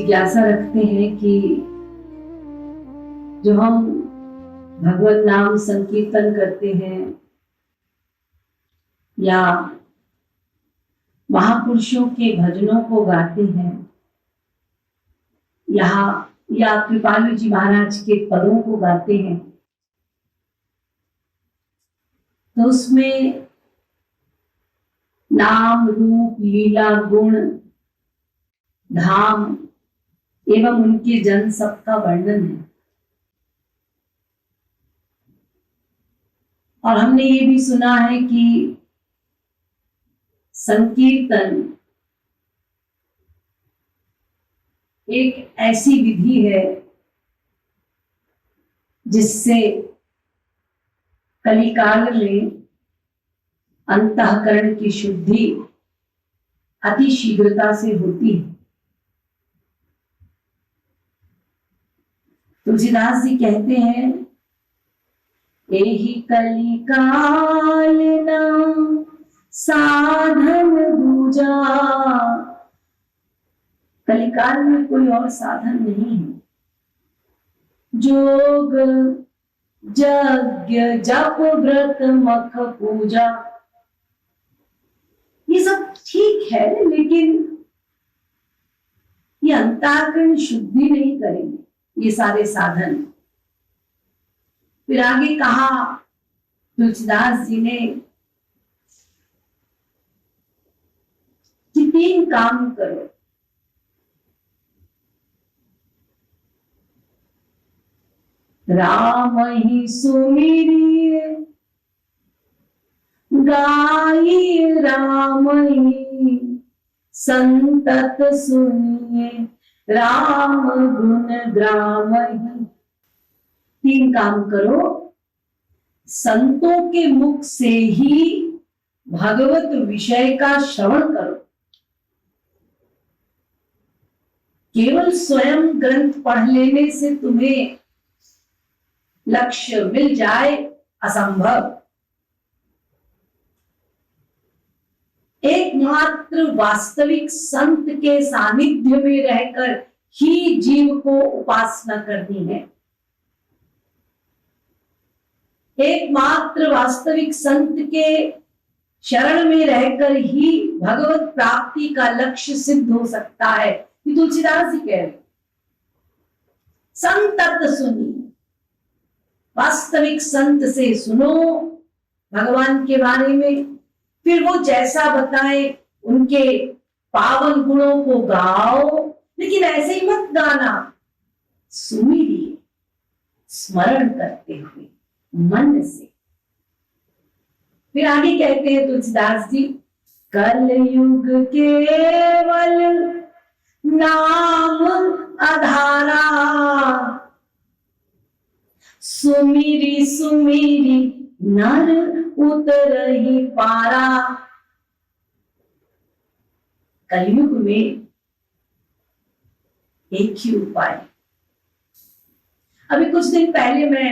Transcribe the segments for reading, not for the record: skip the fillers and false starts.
जिज्ञासा रखते हैं कि जो हम भगवत नाम संकीर्तन करते हैं या महापुरुषों के भजनों को गाते हैं या कृपालु जी महाराज के पदों को गाते हैं, तो उसमें नाम रूप लीला गुण धाम एवं उनके जन सबका वर्णन है। और हमने ये भी सुना है कि संकीर्तन एक ऐसी विधि है जिससे कलिकाल में अंतःकरण की शुद्धि अति शीघ्रता से होती है। तुलसीदास जी कहते हैं, एहि कलिकाल न साधन दूजा। कलिकाल में कोई और साधन नहीं है। जोग यज्ञ जप व्रत मख पूजा, ये सब ठीक है, लेकिन ये अंतःकरण शुद्धि नहीं करेंगे ये सारे साधन। फिर आगे कहा तुलसीदास जी ने कि 3 काम करो। राम ही सुमिरिय गाई राम ही संतत सुनिए, राम गुण ग्राम ही। 3 काम करो। संतों के मुख से ही भगवत विषय का श्रवण करो। केवल स्वयं ग्रंथ पढ़ लेने से तुम्हें लक्ष्य मिल जाए, असंभव। एकमात्र वास्तविक संत के सानिध्य में रहकर ही जीव को उपासना करनी है। एकमात्र वास्तविक संत के शरण में रहकर ही भगवत प्राप्ति का लक्ष्य सिद्ध हो सकता है। ये तुलसीदास जी कह रहे। संतत सुनिए, वास्तविक संत से सुनो भगवान के बारे में, फिर वो जैसा बताए उनके पावन गुणों को गाओ, लेकिन ऐसे ही मत गाना, सुमिरिए, स्मरण करते हुए मन से। फिर आगे कहते हैं तुलसीदास जी, कलयुग केवल नाम आधारा, सुमिरी सुमिरी नर उतरहि पारा। कलयुग में एक ही उपाय। अभी कुछ दिन पहले मैं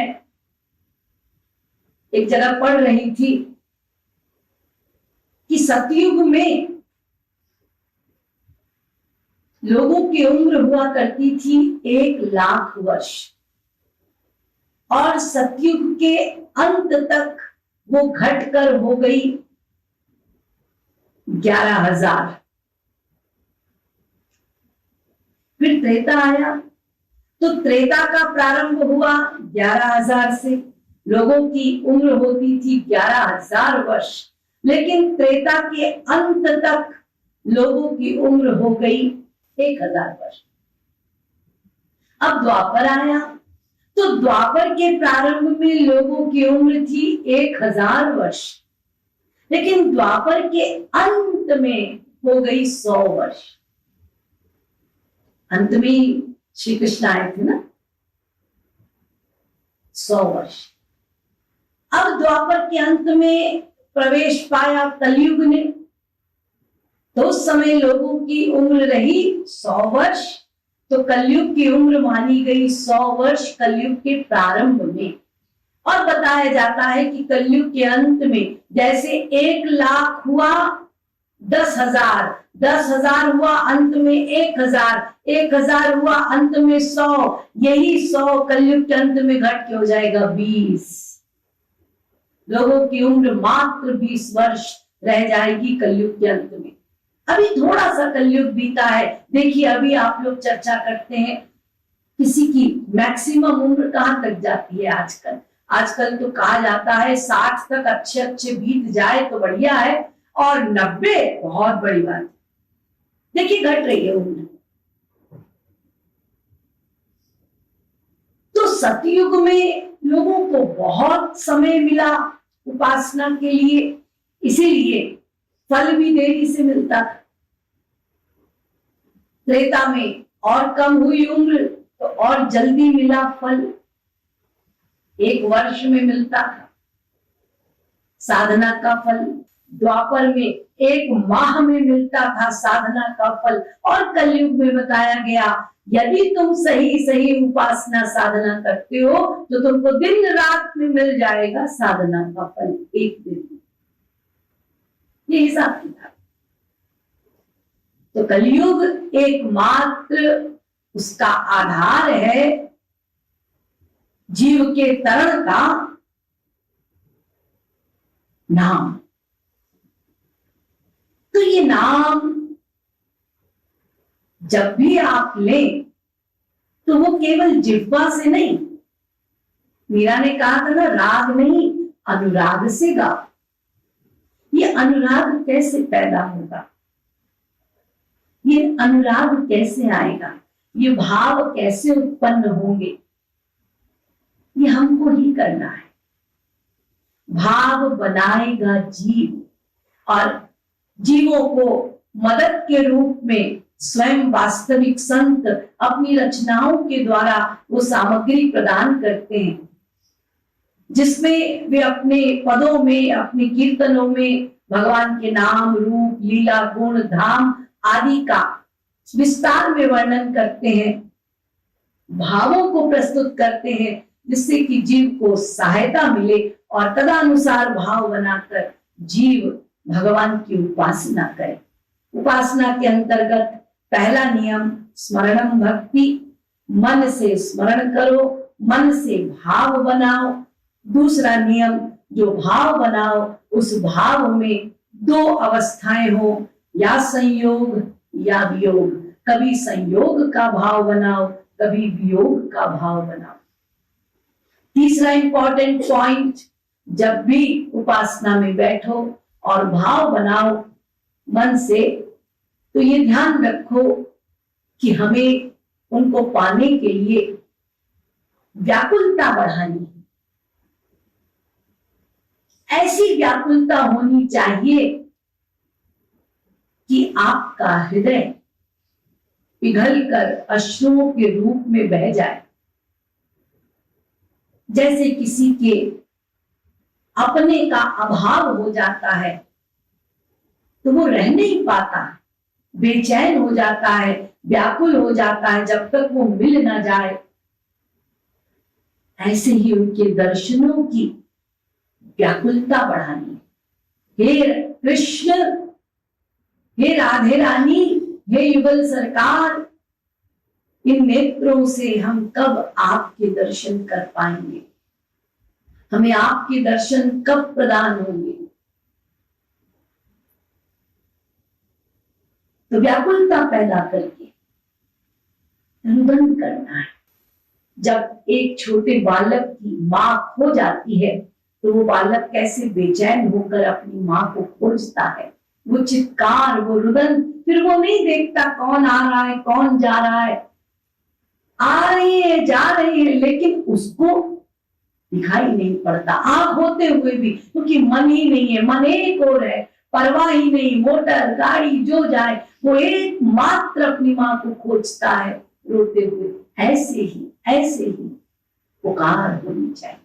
एक जगह पढ़ रही थी कि सतयुग में लोगों की उम्र हुआ करती थी 1,00,000 वर्ष, और सतयुग के अंत तक वो घटकर हो गई 11,000। फिर त्रेता आया, तो त्रेता का प्रारंभ हुआ 11,000 से। लोगों की उम्र होती थी 11,000 वर्ष, लेकिन त्रेता के अंत तक लोगों की उम्र हो गई 1,000 वर्ष। अब द्वापर आया, तो द्वापर के प्रारंभ में लोगों की उम्र थी 1,000 वर्ष, लेकिन द्वापर के अंत में हो गई 100 वर्ष। अंत में श्री कृष्ण आए थे ना, 100 वर्ष। अब द्वापर के अंत में प्रवेश पाया कलयुग ने, तो उस समय लोगों की उम्र रही 100 वर्ष, तो कलयुग की उम्र मानी गई 100 वर्ष कलयुग के प्रारंभ में। और बताया जाता है कि कलयुग के अंत में जैसे 1,00,000 हुआ, 10,000, 10,000 हुआ अंत में 1,000, 1,000 हुआ अंत में 100, यही 100 कलयुग के अंत में घट के हो जाएगा 20। लोगों की उम्र मात्र 20 वर्ष रह जाएगी कलयुग के अंत में। अभी थोड़ा सा कलयुग बीता है। देखिए अभी आप लोग चर्चा करते हैं किसी की मैक्सिमम उम्र कहां तक जाती है आजकल। आजकल तो कहा जाता है 60 तक अच्छे अच्छे बीत जाए तो बढ़िया है, और 90 बहुत बड़ी बात है। देखिए घट रही है उम्र। तो सतयुग में लोगों को बहुत समय मिला उपासना के लिए, इसीलिए फल भी देरी से मिलता था। त्रेता में और कम हुई उम्र तो और जल्दी मिला फल, 1 वर्ष में मिलता था साधना का फल। द्वापर में 1 माह में मिलता था साधना का फल, और कलयुग में बताया गया यदि तुम सही सही उपासना साधना करते हो तो तुमको दिन रात में मिल जाएगा साधना का फल, 1 दिन में। ये हिसाब किताब। तो कलयुग एकमात्र उसका आधार है जीव के तरण का नाम। तो ये नाम जब भी आप लें तो वो केवल जिह्वा से नहीं, मीरा ने कहा था ना, राग नहीं अनुराग से गाओ। ये अनुराग कैसे पैदा होगा, ये अनुराग कैसे आएगा, ये भाव कैसे उत्पन्न होंगे, ये हमको ही करना है। भाव बनाएगा जीव, और जीवों को मदद के रूप में स्वयं वास्तविक संत अपनी रचनाओं के द्वारा वो सामग्री प्रदान करते हैं, जिसमें वे अपने पदों में, अपने कीर्तनों में भगवान के नाम, रूप, लीला, गुण, धाम आदि का विस्तार में वर्णन करते हैं, भावों को प्रस्तुत करते हैं, जिससे कि जीव को सहायता मिले और तदनुसार भाव बनाकर जीव भगवान की उपासना करे। उपासना के अंतर्गत पहला नियम स्मरणम भक्ति, मन से स्मरण करो, मन से भाव बनाओ। दूसरा नियम जो भाव बनाओ उस भाव में 2 अवस्थाएं हो, या संयोग या वियोग। कभी संयोग का भाव बनाओ, कभी वियोग का भाव बनाओ। तीसरा इंपॉर्टेंट पॉइंट, जब भी उपासना में बैठो और भाव बनाओ मन से, तो ये ध्यान रखो कि हमें उनको पाने के लिए व्याकुलता बढ़ानी है। ऐसी व्याकुलता होनी चाहिए कि आपका हृदय पिघलकर अश्रुओं के रूप में बह जाए। जैसे किसी के अपने का अभाव हो जाता है तो वो रह नहीं पाता, बेचैन हो जाता है, व्याकुल हो जाता है जब तक वो मिल ना जाए। ऐसे ही उनके दर्शनों की व्याकुलता बढ़ानी। हे कृष्ण, हे राधे रानी, हे युगल सरकार, इन नेत्रों से हम कब आपके दर्शन कर पाएंगे, हमें आपके दर्शन कब प्रदान होंगे। तो व्याकुलता पैदा करके रुदन करना है। जब एक छोटे बालक की मां खो जाती है तो वो बालक कैसे बेचैन होकर अपनी मां को खोजता है, वो चित्कार, वो रुदन, फिर वो नहीं देखता कौन आ रहा है कौन जा रहा है, आ रही है जा रही है, लेकिन उसको दिखाई नहीं पड़ता आंख होते हुए भी, क्योंकि मन ही नहीं है, मन एक और है, परवाह ही नहीं, मोटर गाड़ी जो जाए वो एकमात्र अपनी मां को खोजता है रोते हुए। ऐसे ही पुकार होनी चाहिए।